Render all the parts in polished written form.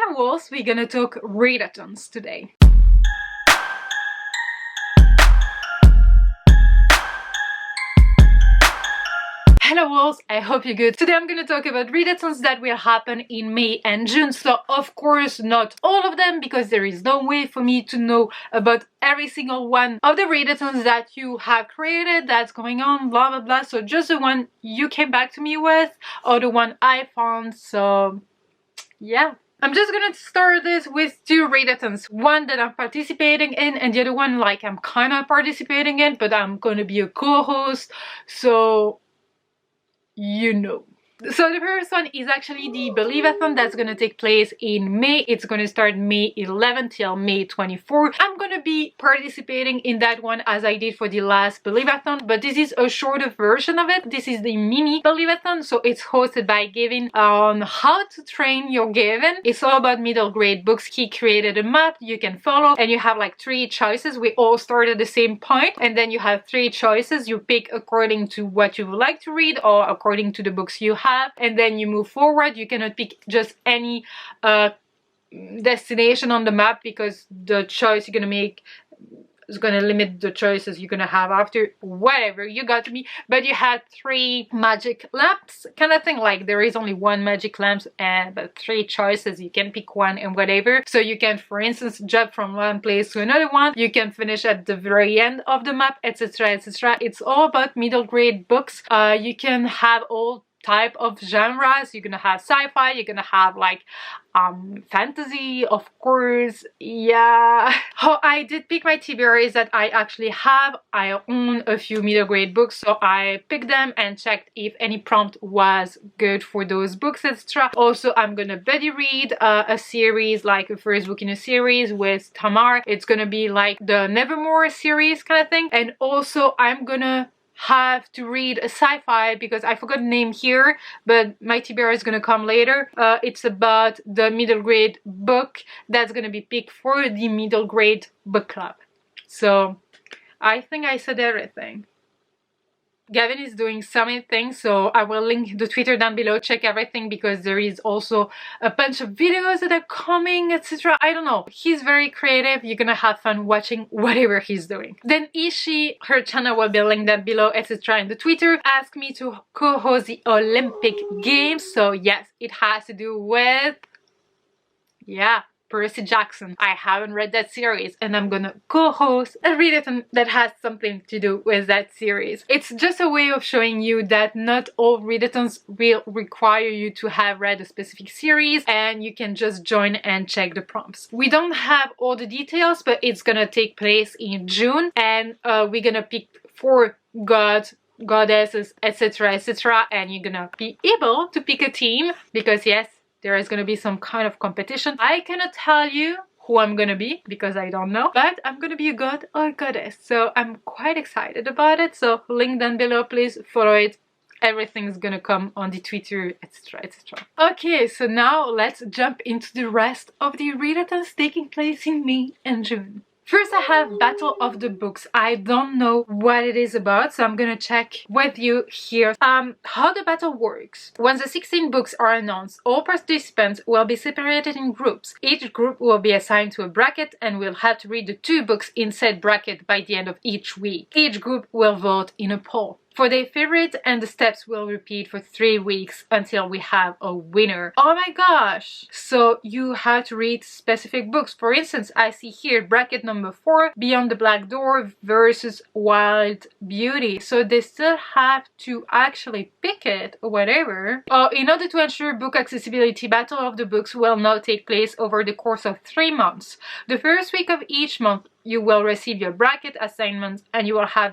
Hello Wolves, we're gonna talk readathons today. Hello Wolves, I hope you're good. Today I'm going to talk about readathons that will happen in May and June. So of course not all of them, because there is no way for me to know about every single one of the readathons that you have created, that's going on, blah blah blah. So just the one you came back to me with, or the one I found. So yeah. I'm just gonna start this with two readathons. One that I'm participating in, and the other one like I'm kind of participating in, but I'm gonna be a co-host. So you know. So the first one is actually the Believathon that's gonna take place in May. It's gonna start May 11 till May 24. I'm gonna be participating in that one as I did for the last Believathon, but this is a shorter version of it. This is the mini Believathon, so it's hosted by Gavin on how to train your Gavin. It's all about middle grade books. He created a map you can follow, and you have like 3 choices. We all start at the same point, and then you have 3 choices. You pick according to what you would like to read or according to the books you have, and then you move forward. You cannot pick just any destination on the map, because the choice you're gonna make is gonna limit the choices you're gonna have after. Whatever, you got me. But you had 3 magic lamps kind of thing. Like there is only 1 magic lamp, and but 3 choices. You can pick one and whatever. So you can, for instance, jump from one place to another one. You can finish at the very end of the map, etc, etc. It's all about middle grade books. You can have all type of genres. You're gonna have sci-fi, you're gonna have like fantasy, of course. Yeah. Oh, I did pick my TBRs that I actually have. I own a few middle grade books, so I picked them and checked if any prompt was good for those books, etc. Also, I'm gonna buddy read a series, like a first book in a series with Tamar. It's gonna be like the Nevermore series kind of thing. And also I'm gonna have to read a sci-fi, because I forgot the name here, but my TBR is gonna come later. It's about the middle grade book that's gonna be picked for the middle grade book club. So I think I said everything. Gavin is doing so many things, so I will link the Twitter down below. Check everything, because there is also a bunch of videos that are coming, etc. I don't know. He's very creative. You're gonna have fun watching whatever he's doing. Then Ishi, her channel will be linked down below, etc. in the Twitter, asked me to co-host the Olympic Games. So yes, it has to do with, yeah, Percy Jackson. I haven't read that series, and I'm gonna co-host a readathon that has something to do with that series. It's just a way of showing you that not all readathons will require you to have read a specific series, and you can just join and check the prompts. We don't have all the details, but it's gonna take place in June, and we're gonna pick 4 gods, goddesses, etc, etc, and you're gonna be able to pick a team, because yes, there is going to be some kind of competition. I cannot tell you who I'm going to be, because I don't know, but I'm going to be a god or a goddess. So I'm quite excited about it. So link down below, please follow it. Everything's going to come on the Twitter, etc, etc. Okay, so now let's jump into the rest of the readathons taking place in May and June. First, I have Battle of the Books. I don't know what it is about, so I'm gonna check with you here. How the battle works. Once the 16 books are announced, all participants will be separated in groups. Each group will be assigned to a bracket and will have to read the 2 books in said bracket by the end of each week. Each group will vote in a poll for their favorite, and the steps will repeat for 3 weeks until we have a winner. Oh my gosh! So you have to read specific books. For instance, I see here bracket number 4, Beyond the Black Door versus Wild Beauty. So they still have to actually pick it or whatever. In order to ensure book accessibility, Battle of the Books will now take place over the course of 3 months. The first week of each month, you will receive your bracket assignments, and you will have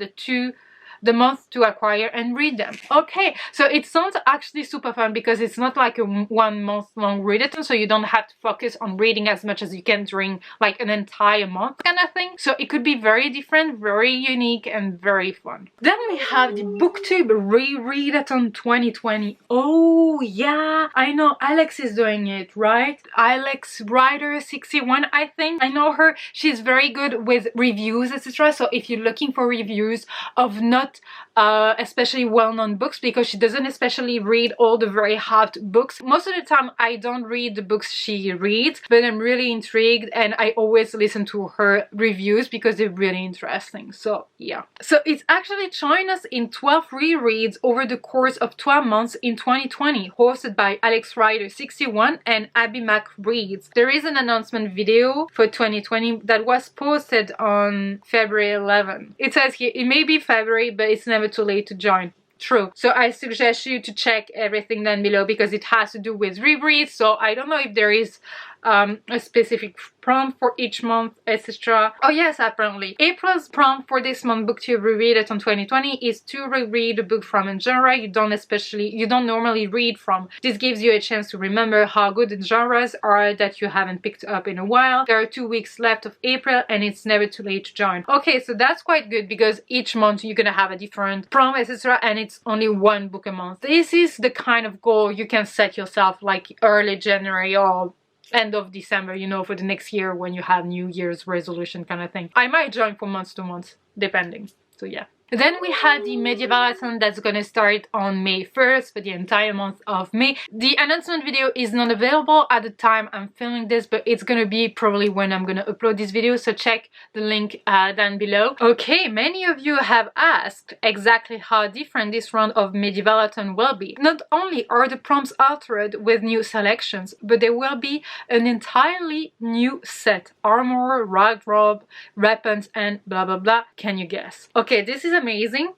the month to acquire and read them. Okay, so it sounds actually super fun, because it's not like a 1 month long readathon, so you don't have to focus on reading as much as you can during like an entire month kind of thing. So it could be very different, very unique, and very fun. Then we have the Booktube Rereadathon 2020. Oh yeah, I know Alex is doing it, right? Alex Rider 61, I think. I know her. She's very good with reviews, etc. So if you're looking for reviews of not not especially well-known books, because she doesn't especially read all the very hot books. Most of the time I don't read the books she reads, but I'm really intrigued and I always listen to her reviews because they're really interesting. So yeah, so it's actually joined us in 12 rereads over the course of 12 months in 2020, hosted by Alex Rider 61 and Abby Mac Reads. There is an announcement video for 2020 that was posted on February 11. It says here it may be February, but it's never too late to join. True. So I suggest you to check everything down below because it has to do with rereads. So I don't know if there is a specific prompt for each month, etc. Oh yes, apparently April's prompt for this month Booktube Rereadathon 2020 is to reread a book from a genre you don't normally read from. This gives you a chance to remember how good the genres are that you haven't picked up in a while. There are 2 weeks left of April and it's never too late to join. Okay, so that's quite good because each month you're gonna have a different prompt, etc. and it's only one book a month. This is the kind of goal you can set yourself like early January or end of December, you know, for the next year when you have New Year's resolution kind of thing. I might join from month to month, depending. So yeah. Then we had the Medieval-A-Thon that's gonna start on May 1st for the entire month of May. The announcement video is not available at the time I'm filming this, but it's gonna be probably when I'm gonna upload this video, so check the link down below. Okay, many of you have asked exactly how different this round of Medieval-A-Thon will be. Not only are the prompts altered with new selections, but there will be an entirely new set. Armor, wardrobe, weapons, and blah blah blah. Can you guess? Okay, this is amazing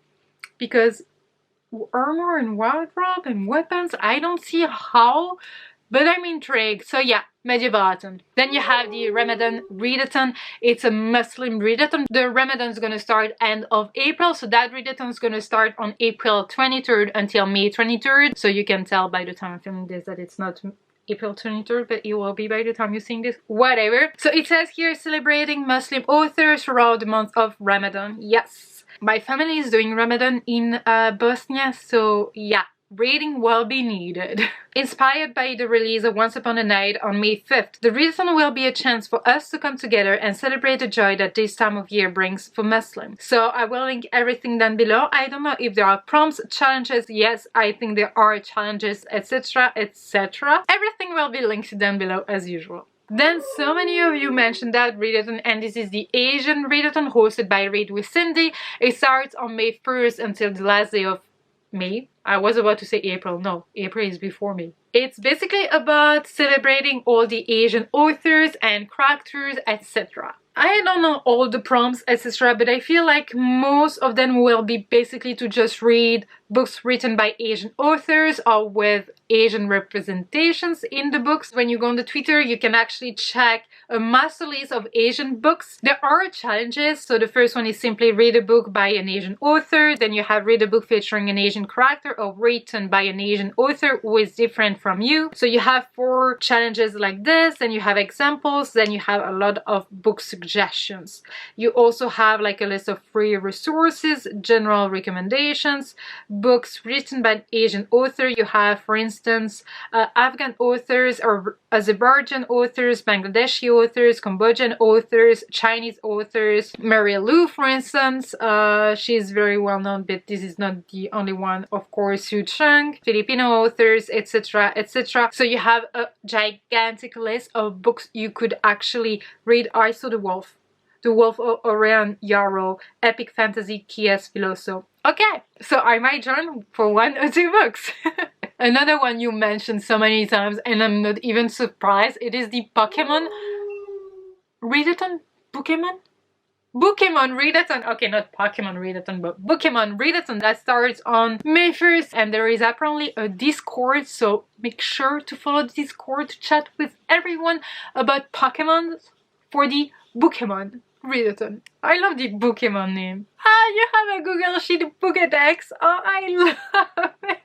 because armor and wardrobe and weapons, I don't see how, but I'm intrigued. So yeah, Medieval-A-Thon. Then you have the Ramadan Readathon. It's a Muslim readathon. The Ramadan is going to start end of April, so that readathon is going to start on April 23rd until May 23rd. So you can tell by the time I'm filming this that it's not April 23rd, but it will be by the time you're seeing this, whatever. So it says here, celebrating Muslim authors throughout the month of Ramadan. Yes, my family is doing Ramadan in Bosnia, so yeah, reading will be needed. Inspired by the release of Once Upon a Night on May 5th, the readathon will be a chance for us to come together and celebrate the joy that this time of year brings for Muslims. So I will link everything down below. I don't know if there are prompts, challenges. Yes, I think there are challenges, etc, etc. Everything will be linked down below as usual. Then so many of you mentioned that readathon, and this is the Asian Readathon hosted by Read with Cindy. It starts on May 1st until the last day of May. I was about to say April. No, April is before May. It's basically about celebrating all the Asian authors and characters, etc. I don't know all the prompts, etc., but I feel like most of them will be basically to just read books written by Asian authors or with Asian representations in the books. When you go on the Twitter, you can actually check a master list of Asian books. There are challenges. So the first one is simply read a book by an Asian author. Then you have read a book featuring an Asian character or written by an Asian author who is different from you. So you have 4 challenges like this, and you have examples, then you have a lot of book suggestions. You also have like a list of free resources, general recommendations, books written by an Asian author. You have, for instance, Afghan authors or Azerbaijan authors, Bangladeshi authors, Cambodian authors, Chinese authors. Maria Lu, for instance, she's very well known, but this is not the only one. Of course, Su Cheng, Filipino authors, etc, etc. So you have a gigantic list of books you could actually read. I saw The Wolf of Orion Yarrow, Epic Fantasy, Kies Filoso. Okay, so I might join for 1 or 2 books. Another one you mentioned so many times, and I'm not even surprised, it is the Bookemon Readathon? Bookemon Readathon. Okay, not Pokemon Readathon, but Bookemon Readathon that starts on May 1st, and there is apparently a Discord, so make sure to follow the Discord to chat with everyone about Pokemon for the Bookemon Readathon. I love the Bookemon name. Ah, you have a Google Sheet Pokédex. Oh, I love it.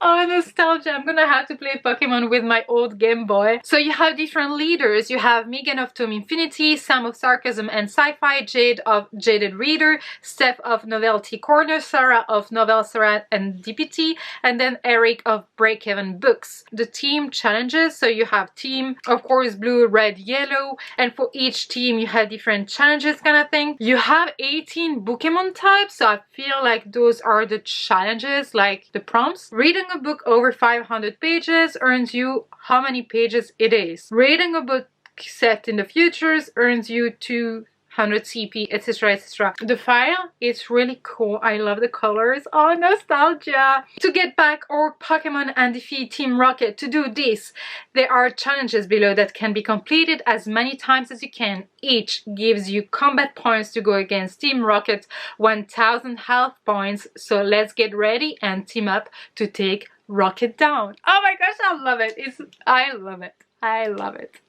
Oh, nostalgia. I'm gonna have to play Pokemon with my old Game Boy. So you have different leaders. You have Megan of Tome Infinity, Sam of Sarcasm and Sci-Fi, Jade of Jaded Reader, Steph of Novelty Corner, Sarah of Novel Sarah and DPT, and then Eric of Break-Even Books. The team challenges, so you have team, of course, blue, red, yellow, and for each team you have different challenges kind of thing. You have 18 Bookemon types, so I feel like those are the challenges, like the prompts. Reading a book over 500 pages earns you how many pages it is. Reading a book set in the futures earns you 200 CP, etc, etc. The file is really cool. I love the colors. Oh, nostalgia. To get back our Pokemon and defeat Team Rocket, to do this, there are challenges below that can be completed as many times as you can. Each gives you combat points to go against Team Rocket, 1000 health points. So let's get ready and team up to take Rocket down. Oh my gosh, I love it. I love it. I love it.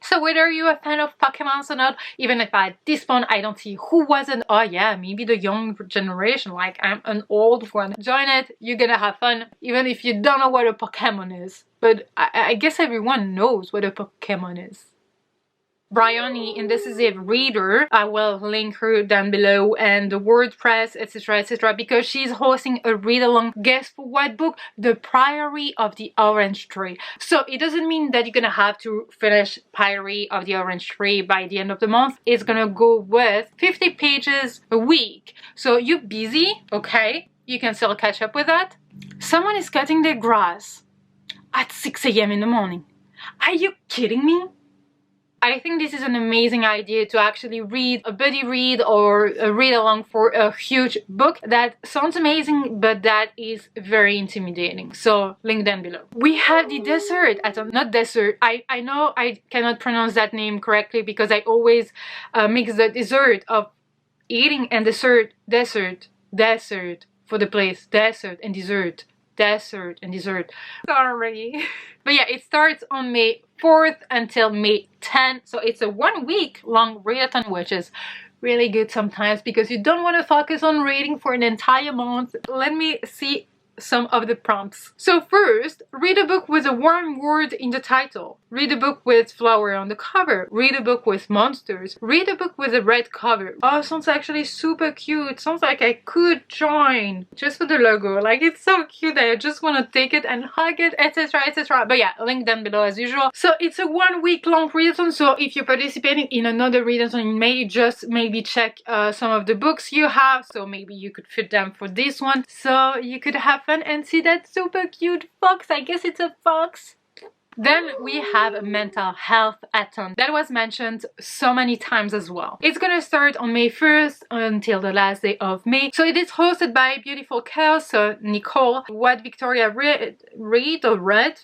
So whether you're a fan of Pokemon or not, even if at this point I don't see who wasn't, oh yeah, maybe the young generation, like I'm an old one. Join it, you're gonna have fun, even if you don't know what a Pokemon is. But I guess everyone knows what a Pokemon is. Bryony, Indecisive Reader, I will link her down below, and the WordPress, etc, etc, because she's hosting a read-along. Guess for what book? The Priory of the Orange Tree. So it doesn't mean that you're gonna have to finish Priory of the Orange Tree by the end of the month. It's gonna go with 50 pages a week. So you're busy, okay, you can still catch up with that. Someone is cutting their grass at 6 AM in the morning. Are you kidding me? I think this is an amazing idea to actually read a buddy read or a read along for a huge book. That sounds amazing, but that is very intimidating. So link down below. We have the DesertAThon, not dessert. I know I cannot pronounce that name correctly because I always mix the dessert of eating and dessert for the place, desert and dessert. Desert and dessert. Sorry. But yeah, it starts on May 4th until May 10th. So it's a 1 week long readathon, which is really good sometimes because you don't want to focus on reading for an entire month. Let me see some of the prompts. So first, read a book with a warm word in the title. Read a book with flower on the cover. Read a book with monsters. Read a book with a red cover. Oh, sounds actually super cute. Sounds like I could join just for the logo. Like, it's so cute that I just want to take it and hug it, etc, etc. But yeah, link down below as usual. So it's a 1 week long readathon. So if you're participating in another readathon in May, just maybe check some of the books you have. So maybe you could fit them for this one. So you could have fun and see that super cute fox. I guess it's a fox. Then we have a Mentalhealth-athon that was mentioned so many times as well. It's gonna start on May 1st until the last day of May. So it is hosted by Beautiful Chaos, so Nicole, What Victoria read,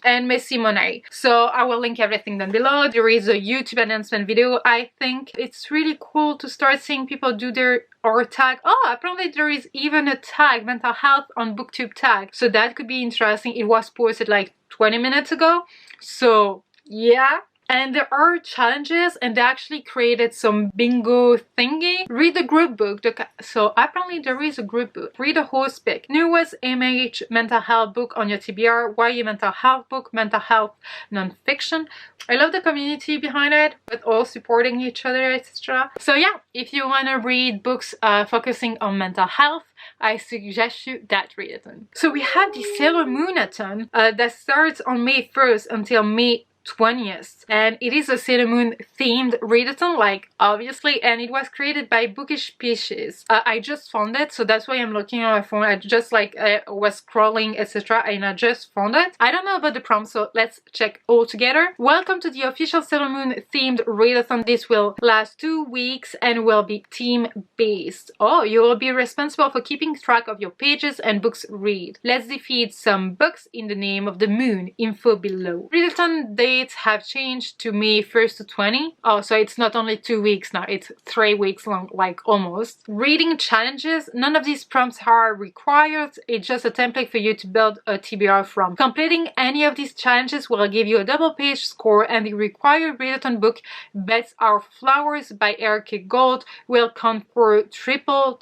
and Messy Monet. So I will link everything down below. There is a YouTube announcement video. I think it's really cool to start seeing people do their tag. Oh, apparently there is even a tag, mental health on Booktube tag. So that could be interesting. It was posted like 20 minutes ago. So yeah. And there are challenges, and they actually created some bingo thingy. Read the group book. So apparently there is a group book. Read a host pick. Newest MH mental health book on your TBR. YA mental health book. Mental health non-fiction. I love the community behind it, with all supporting each other, etc. So yeah, if you want to read books focusing on mental health, I suggest you that readathon. So we have the SailorMoonAthon that starts on May 1st until May 20th, and it is a Sailor Moon themed readathon, like obviously, and it was created by Bookish Species. I just found it, so that's why I'm looking on my phone. I just was scrolling, etc, and I just found it. I don't know about the prompt, so let's check all together. Welcome to the official Sailor Moon themed readathon. This will last 2 weeks and will be team based. Oh, you will be responsible for keeping track of your pages and books read. Let's defeat some books in the name of the moon. Info below. Readathon dates have changed to May 1st to 20. Oh, so it's not only 2 weeks now, it's 3 weeks long, like almost. Reading challenges, none of these prompts are required. It's just a template for you to build a TBR from. Completing any of these challenges will give you a double page score, and the required readathon book, Bets Our Flowers by Eric Gold, will count for triple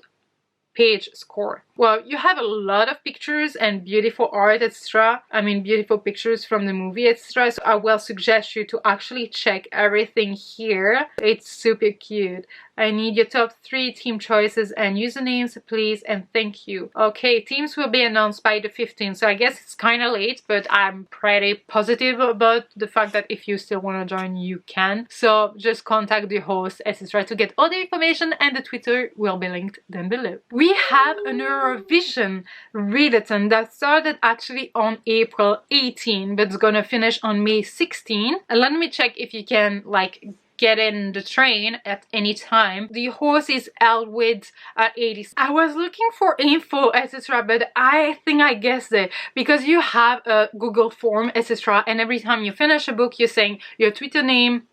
page score. Well, you have a lot of pictures and beautiful art, etc. I mean, beautiful pictures from the movie, etc. So I will suggest you to actually check everything here. It's super cute. I need your top 3 team choices and usernames, please, and thank you. Okay, teams will be announced by the 15th, so I guess it's kind of late, but I'm pretty positive about the fact that if you still want to join, you can. So just contact the host, etc. to get all the information, and the Twitter will be linked down below. We have an Eurovision Readathon that started actually on April 18, but it's gonna finish on May 16. And let me check if you can, like, get in the train at any time. The host is Elwood 80. I was looking for info, etc., but I think I guessed it, because you have a Google form, etc., and every time you finish a book, you're saying your Twitter name,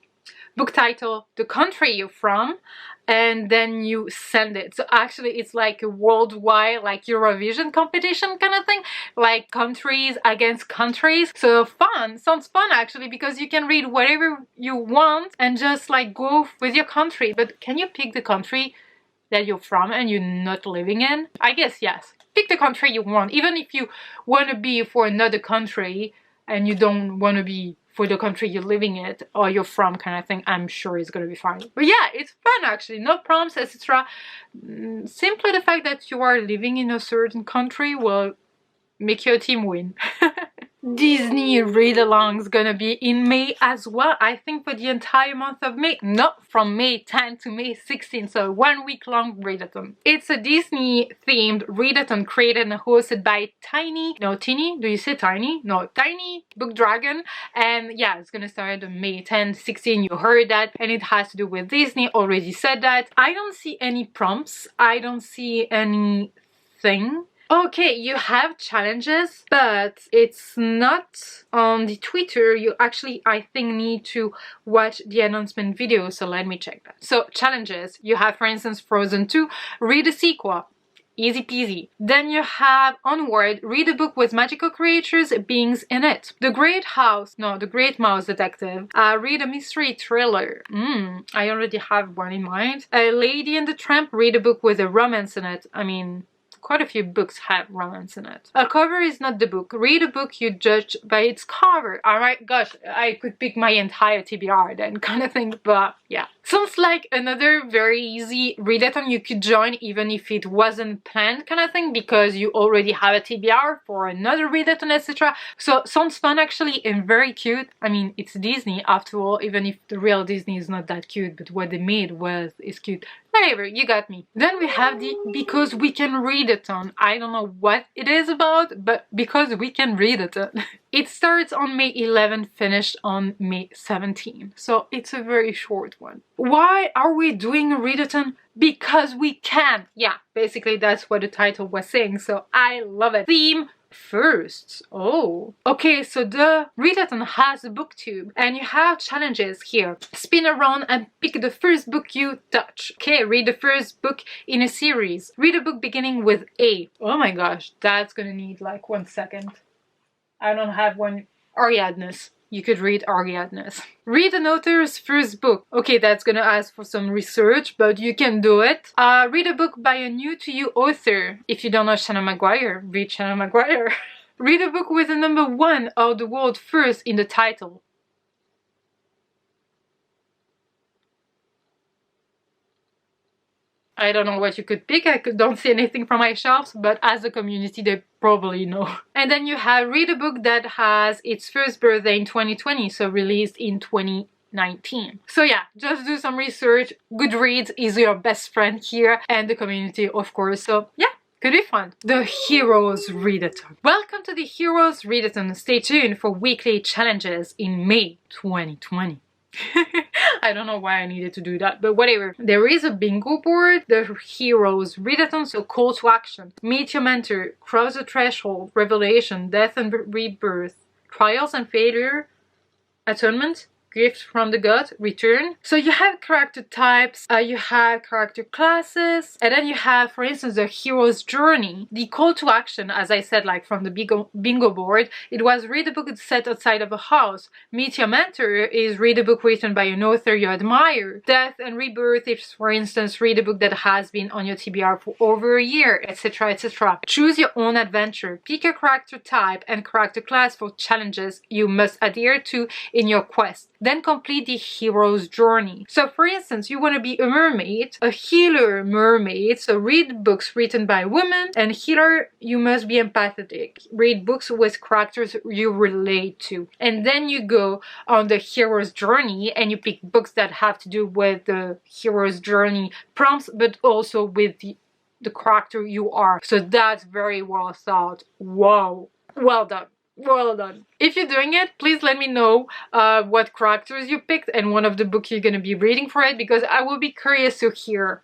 book title, the country you're from, and then you send it. So actually it's like a worldwide, like, Eurovision competition kind of thing, like countries against countries. So fun, sounds fun actually, because you can read whatever you want and just like go with your country. But can you pick the country that you're from and you're not living in? I guess yes. Pick the country you want, even if you want to be for another country and you don't want to be for the country you're living in or you're from, kind of thing. I'm sure it's gonna be fine. But yeah, it's fun actually, no prompts, etc. Simply the fact that you are living in a certain country will make your team win. Disney read-along is gonna be in May as well, I think for the entire month of May. No, from May 10 to May 16, so 1 week long readathon. It's a Disney themed readathon created and hosted by Tiny Book Dragon, and yeah, it's gonna start on May 10, 16, you heard that, and it has to do with Disney, already said that. I don't see any prompts, I don't see anything. Okay, you have challenges, but it's not on the Twitter. You actually, I think, need to watch the announcement video, so let me check that. So, challenges. You have, for instance, Frozen 2, read a sequel. Easy peasy. Then you have Onward, read a book with magical creatures, beings in it. The Great Mouse Detective, read a mystery thriller. I already have one in mind. A Lady and the Tramp, read a book with a romance in it. I mean, quite a few books have romance in it. A cover is not the book. Read a book you judge by its cover. Alright, gosh, I could pick my entire TBR then, kind of thing, but yeah. Sounds like another very easy readathon you could join even if it wasn't planned, kind of thing, because you already have a TBR for another readathon, etc. So sounds fun actually, and very cute. I mean, it's Disney after all, even if the real Disney is not that cute, but what they made is cute. Whatever, you got me. Then we have the Because We Can Readathon. I don't know what it is about, but Because We Can Readathon. It starts on May 11, finished on May 17. So it's a very short one. Why are we doing a readathon? Because we can. Yeah, basically that's what the title was saying. So I love it. Theme first. Oh, okay, so the readathon has a booktube and you have challenges here. Spin around and pick the first book you touch. Okay, read the first book in a series. Read a book beginning with A. Oh my gosh, that's gonna need like 1 second. I don't have one. Ariadne's. You could read Ariadne's. Read an author's first book. Okay, that's gonna ask for some research, but you can do it. Read a book by a new to you author. If you don't know Shannon Maguire, read Shannon Maguire. Read a book with the number 1 of the word first in the title. I don't know what you could pick. I don't see anything from my shelves, but as a community, they probably know. And then you have read a book that has its first birthday in 2020, so released in 2019. So yeah, just do some research. Goodreads is your best friend here, and the community, of course. So yeah, could be fun. The Heroes Readathon. Welcome to the Heroes Readathon. Stay tuned for weekly challenges in May 2020. I don't know why I needed to do that, but whatever. There is a bingo board, the Heroes Readathon, so call to action. Meet your mentor, cross the threshold, revelation, death and rebirth, trials and failure, atonement, gift from the god, return. So you have character types, you have character classes, and then you have, for instance, the hero's journey. The call to action, as I said, like from the bingo board, it was read a book set outside of a house. Meet your mentor is read a book written by an author you admire. Death and rebirth is, for instance, read a book that has been on your TBR for over a year, etc, etc. Choose your own adventure. Pick a character type and character class for challenges you must adhere to in your quest. Then complete the hero's journey. So for instance, you want to be a mermaid, a healer mermaid, so read books written by women, and healer, you must be empathetic. Read books with characters you relate to. And then you go on the hero's journey and you pick books that have to do with the hero's journey prompts, but also with the character you are. So that's very well thought. Wow. Well done. Well done. If you're doing it, please let me know what characters you picked and one of the books you're going to be reading for it, because I will be curious to hear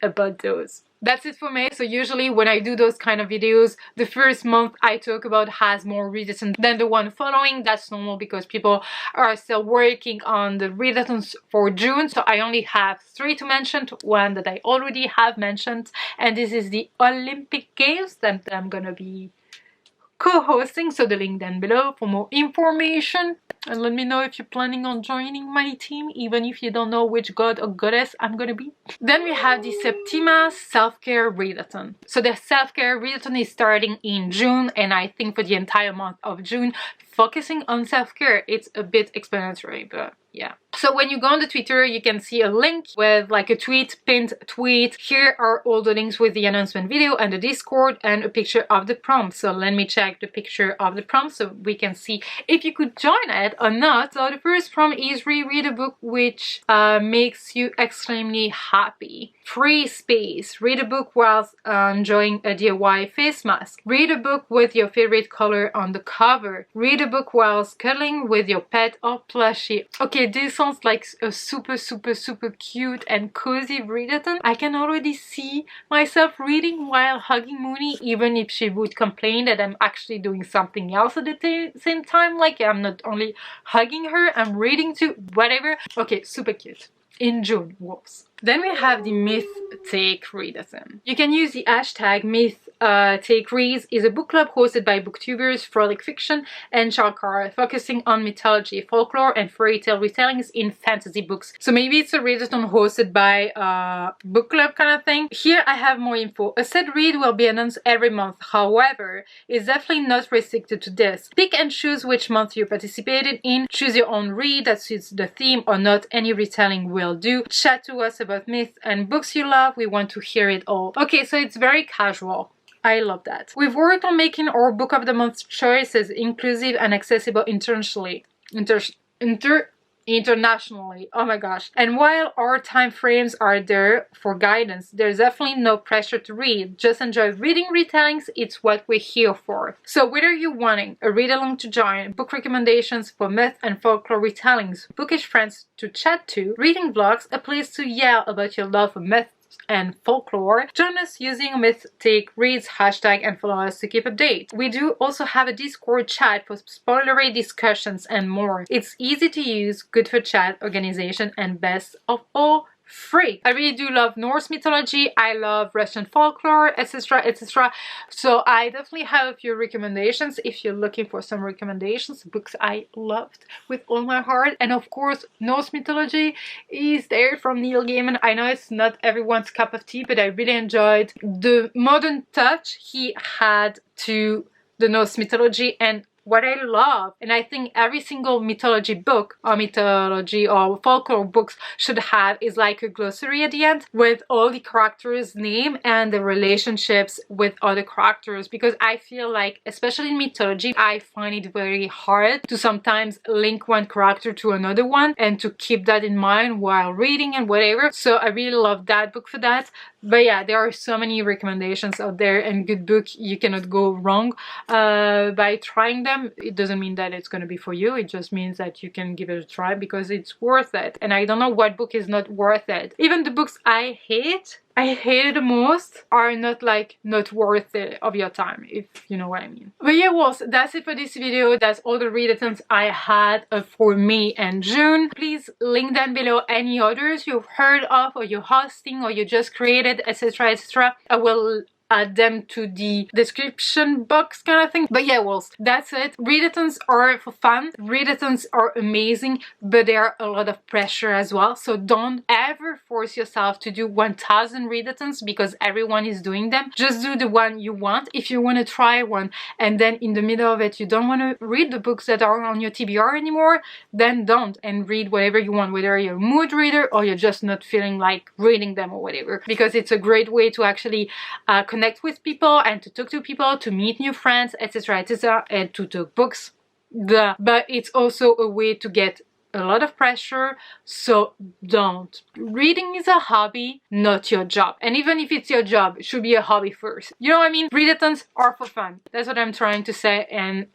about those. That's it for me. So usually when I do those kind of videos, the first month I talk about has more readathons than the one following. That's normal because people are still working on the readathons for June. So I only have 3 to mention, one that I already have mentioned. And this is the Olympic Games that I'm gonna be co-hosting, so the link down below for more information. And let me know if you're planning on joining my team, even if you don't know which god or goddess I'm gonna be. Then we have the Septima Self-Care Readathon. So the Self-Care Readathon is starting in June, and I think for the entire month of June, focusing on self-care. It's a bit explanatory, but yeah. So when you go on the Twitter, you can see a link with like a pinned tweet. Here are all the links with the announcement video and the Discord and a picture of the prompt. So let me check the picture of the prompt so we can see if you could join it or not. So the first prompt is reread a book which makes you extremely happy. Free space. Read a book whilst enjoying a DIY face mask. Read a book with your favorite color on the cover. Read a book whilst cuddling with your pet or plushie. Okay, this sounds like a super cute and cozy readathon. I can already see myself reading while hugging Mooney, even if she would complain that I'm actually doing something else at the same time. Like I'm not only hugging her, I'm reading too, whatever. Okay, super cute. In June, wolves. Then we have the Myth Take Readathon. You can use the hashtag Myth Take Reads. Is a book club hosted by booktubers, frolic fiction, and Selfcare, focusing on mythology, folklore, and fairy tale retellings in fantasy books. So maybe it's a readathon hosted by book club kind of thing. Here I have more info. A set read will be announced every month. However, it's definitely not restricted to this. Pick and choose which month you participated in. Choose your own read that suits the theme or not. Any retelling will do. Chat to us about myths and books you love. We want to hear it all. Okay, so it's very casual. I love that. We've worked on making our book of the month choices inclusive and accessible internationally. Internationally. Oh my gosh. And while our time frames are there for guidance, there's definitely no pressure to read. Just enjoy reading retellings. It's what we're here for. So whether you're wanting a read along to join, book recommendations for myth and folklore retellings, bookish friends to chat to, reading vlogs, a place to yell about your love for myth and folklore, join us using Myth Take Reads hashtag and follow us to keep update. We do also have a Discord chat for spoilery discussions and more. It's easy to use, good for chat, organization, and best of all, free. I really do love Norse mythology. I love Russian folklore, etc, etc. So I definitely have a few recommendations if you're looking for some recommendations, books I loved with all my heart. And of course, Norse mythology is there from Neil Gaiman. I know it's not everyone's cup of tea, but I really enjoyed the modern touch he had to the Norse mythology and what I love, and I think every single mythology book or mythology or folklore books should have, is like a glossary at the end with all the characters' name and the relationships with other characters, because I feel like, especially in mythology, I find it very hard to sometimes link one character to another one and to keep that in mind while reading and whatever. So I really love that book for that. But yeah, there are so many recommendations out there and good books. You cannot go wrong by trying them. them, it doesn't mean that it's going to be for you. It just means that you can give it a try because it's worth it. And I don't know what book is not worth it. Even the books I hate the most are not like not worth it of your time, if you know what I mean. But yeah, well, that's it for this video. That's all the readathons I had for May and June. Please link down below any others you've heard of, or you're hosting, or you just created, etc, etc. I will add them to the description box kind of thing. But yeah, well, that's it. Readathons are for fun. Readathons are amazing, but there are a lot of pressure as well. So don't ever force yourself to do 1000 readathons because everyone is doing them. Just do the one you want. If you want to try one and then in the middle of it you don't want to read the books that are on your TBR anymore, then don't, and read whatever you want, whether you're a mood reader or you're just not feeling like reading them or whatever, because it's a great way to actually connect with people and to talk to people, to meet new friends, etc, etc, and to talk books. But it's also a way to get a lot of pressure, so don't. Reading is a hobby, not your job. And even if it's your job, it should be a hobby first. You know what I mean? Readathons are for fun. That's what I'm trying to say, and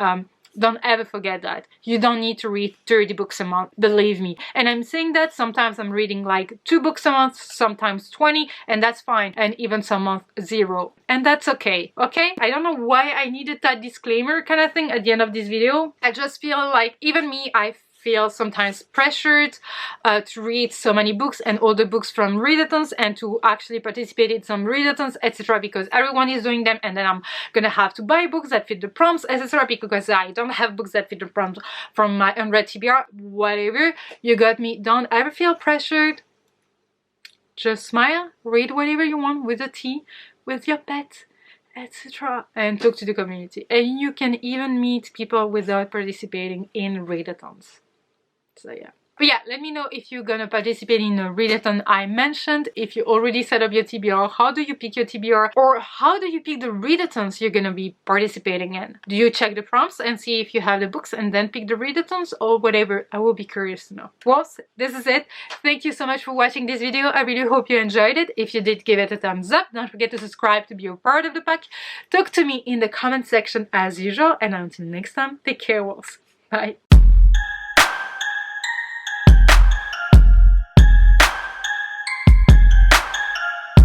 don't ever forget that. You don't need to read 30 books a month, believe me. And I'm saying that sometimes I'm reading like 2 books a month, sometimes 20, and that's fine. And even some months 0. And that's okay, okay? I don't know why I needed that disclaimer kind of thing at the end of this video. I just feel like, even me, I feel sometimes pressured to read so many books and all the books from readathons and to actually participate in some readathons, etc, because everyone is doing them, and then I'm gonna have to buy books that fit the prompts, etc, because I don't have books that fit the prompts from my unread TBR. Whatever, you got me. Don't ever feel pressured. Just smile, read whatever you want with a tea, with your pet, etc, and talk to the community. And you can even meet people without participating in readathons. So yeah. But yeah, let me know if you're gonna participate in a readathon I mentioned. If you already set up your TBR, how do you pick your TBR? Or how do you pick the readathons you're gonna be participating in? Do you check the prompts and see if you have the books and then pick the readathons, or whatever? I will be curious to know. Well, this is it. Thank you so much for watching this video. I really hope you enjoyed it. If you did, give it a thumbs up. Don't forget to subscribe to be a part of the pack. Talk to me in the comment section as usual. And until next time, take care, wolves. Bye.